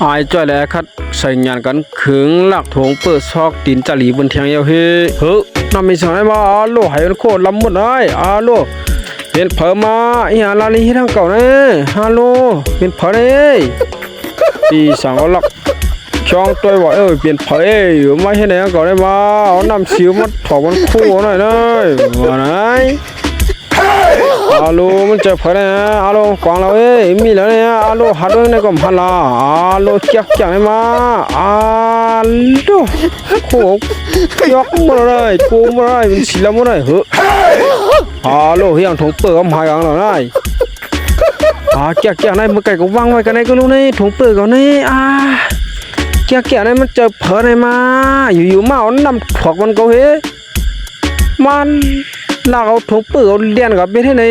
ไอ้จ้อยแหละคัดใส่งานกันขึงหลักถงเปิดซอกตีนจารีบนเทียงเยาเฮ้น้ำมีสองได้มาอาโลหายมันโคตรล้ำหมดเลยอาโลเป็นเผอมาอีหาลาลีที่ทางเก่าเนี่ยฮัลโหลเป็นเผอเนี่ยปีสั่งเอาหลักช่องตัวว่าเปลี่ยนเผยอยู่ไม่ใช่ไหนก่อนได้มาเอาน้ำชิวมาถอดมันคู่หน่อยเลยว่าไหนอาลูมันจะเผยนะอาลูกวางเรามีแล้วเนี่ยอาลูหัดด้วยในกรมพลาอาลูเจ๊กจังเลยมาอาลูโขกยกมาเลยกูมาเลยมันฉีดมาเลยเฮ้อาลูเฮียงถงเปิดกำหายกันหน่อยเจ๊กจังเลยเมื่อไก่ก็วางไว้กันในก็รู้นี่ถงเปิดกันนี่เจ๊กจังเลยมันจะเผยมาอยู่ๆมาเอาน้ำถอกมันก็เฮ้มันลากเอาถุงปืนเอาเลียนกับเบ็ดให้ไหน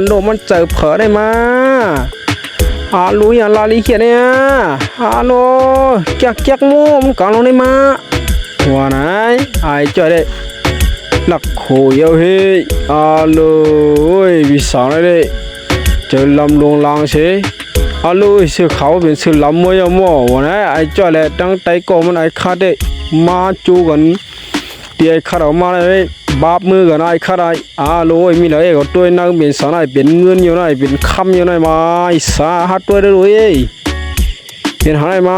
โลมันเจอเผลอได้มารู้อย่างลาลีเขียนเนี่ยโลแจ๊กมูมันกลางลงได้มาว่าไหนไอ้จ่อยได้หลักโขยเอาเฮ้โลวิสองเลยเจอลำลงลางเชโลเสือเขาเป็นเสือลำมวยเอาหม้อว่าไหนไอ้จ่อยแหละตั้งใจก่อมันไอ้คาดได้มาจูกันเดี๋ยวข้าเรามาเลยบาปมือกันไอ้ข้าได้โลมีอะไรก็ตัวนั่งเป็นสารเป็นเงินอยู่ไหนเป็นคำอยู่ไหนมาสาหัสตัวได้เลยเป็นอะไรมา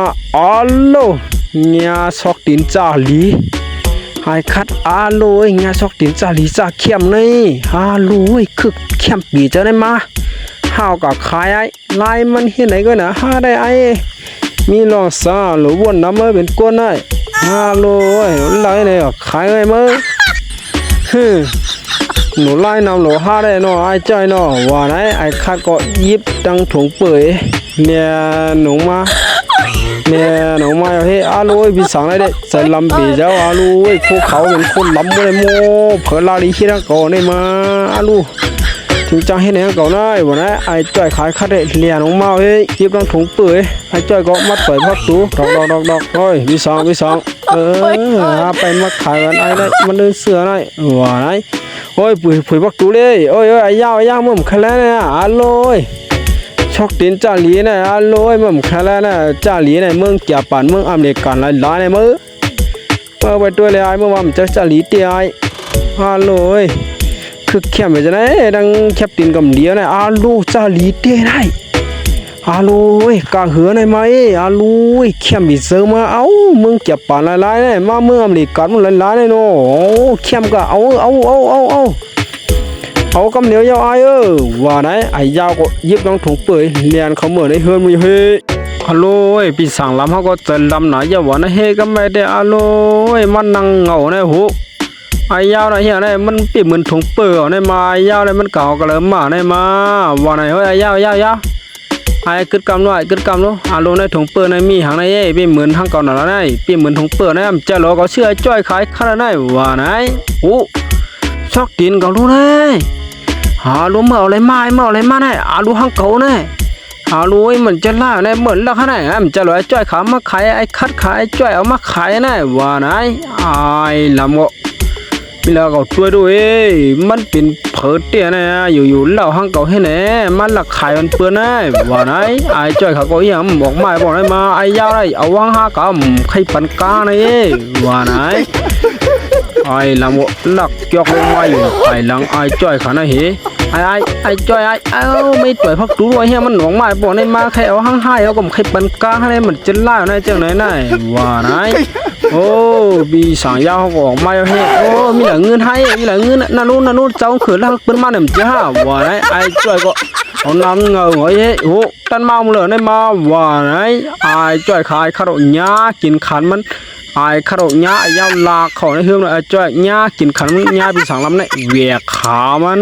โลเนี่ยซอกตินจ่าลีไอ้คัดโลเนี่ยซอกตินจ่าลีจ่าเข้มนี่โลคือเข้มปีจะได้มาห้าวกับขายไอ้ลายมันเห็นไหนก็นะได้ไอ้มีลองซาหรือวนน้ำมาเป็นก้นได้โลลายเนี่ยขายไงมั้งหนูไล่นำหนูห้าได้เนาะไอ้ใจเนาะว่าไหนไอ้คัดก็ยิบดังถุงเปื่อยเนี่ยหนูมาเฮ้โลพี่สั่งได้ใส่ลำปีเจ้าโลพวกเขาเป็นคนลำไม่ได้โม่เผลอลาลีขี้รักก่อนได้มาโลถึงจังให้เนี่ยก่อนได้ว่าไหนไอ้จ่อยขายคัดได้เลียนออกมาเฮ้ยิบดังถุงเปื่อยไอ้จ่อยก็มัดเปิดพักตูดอกเฮ้ยพี่สั่งไปมาขายกันไอ้ได้มันเดินเสือหน่อยว่าไหนโอ้ยปุ๋ยพักตูเลยโอ้ยไอ้ย่างมึงแค่แล้วเนี่ยโลชอกตีนจ่าลีเนี่ยโลมึงแค่แล้วเนี่ยจ่าลีเนี่ยมึงเกี่ยปั่นมึงอเมริกันหลายเนี่ยมึงไปตัวเลยไอ้มึงว่ามันจะจ่าลีเตี้ยไอ้โลคือแคบไปจะไหนดังแคบตีนกำเดียวเนี่ยโลจ่าลีเตี้ยได้โลกางเหือในไหมโลเข้มบีเซอร์มามึงเก็บป่านหลายๆเนี่ยมาเมื่ออเมริกันมึงหลายๆเนี่ยเนาะเข้มก็เอากำเหนียวยาวว่าไหนไอ้ยาวก็ยิบน้องถุงเปื่อยเลียนเขาเหมือนในเฮือนมึงเฮ้ฮัลโหลปีสั่งลำเขาก็จะลำไหนอย่าว่านะเฮ้ก็ไม่ได้โลมันนั่งเหงาในหูไอ้ยาวนะเฮียเนี่ยมันปีเหมือนถุงเปื่อยในมาไอ้ยาวเนี่ยมันเก่าก็เลยมาในมาว่าไหนเฮ้ยไอ้ยาวไอ้กึดกำด้วยโลในถุงเปื่อยในมีหางในปีเหมือนทางเก่าหน่อยแล้วไงปีเหมือนถุงเปื่อยนะเจ้าหลอกก็เชื่อจ้อยขายขนาดไหนว่าไหนชอกตีนก็รู้เลยรู้เมื่ออะไรมาเนี่ยรู้ห้างเก่าเนี่ยรู้มันจะล่าเนี่ยเหมือนละขนาดไหนมันจะลอยจ้อยขามาขายไอ้คัดขายจ้อยเอามาขายเนี่ยว่าไหนไอ้ลำก็มีแล้วก็ช่วยด้วยมันเป็นเผิดเตี้ยเนี่ยอยู่เล่าห้างเก่าให้แน่มันหลักขายมันเปื้อนแน่ว่าไหนไอ้จ้อยขาก็ยังบอกได้มาไอ้ยาวได้เอาวางห้ากับใครปันกาเนี่ยว่าไหนไอ้ลำก็หลักยกลงมาอยู่ไอ้หลังไอ้จ้อยขานะเฮไอ้จ้อยไม่ต่อยพักดูด้วยเฮียมันหนองไม้บอกในมาใครเอาห้างให้เอาก็ใครปันกาให้มันจะล่าในเจ้าไหนว่าไหนบีสั่งยาวก็ออกมาเฮ้มีหลังเงินให้มีหลังเงินนั่นนู่นเจ้าเขือแล้วเป็นมาหนึ่งจ้าว่าไหนไอ้จ้อยก็เอาน้ำเงาเฮ้ตันมาเหลือในมาว่าไหนไอ้จ้อยขายข้าวหญ้ากินขันมันไอ้ข้าวหญ้ายาวลากเขาในเฮืองไอ้จ้อยหญ้ากินขันมันหญ้าบีสั่งลำในเวียขามัน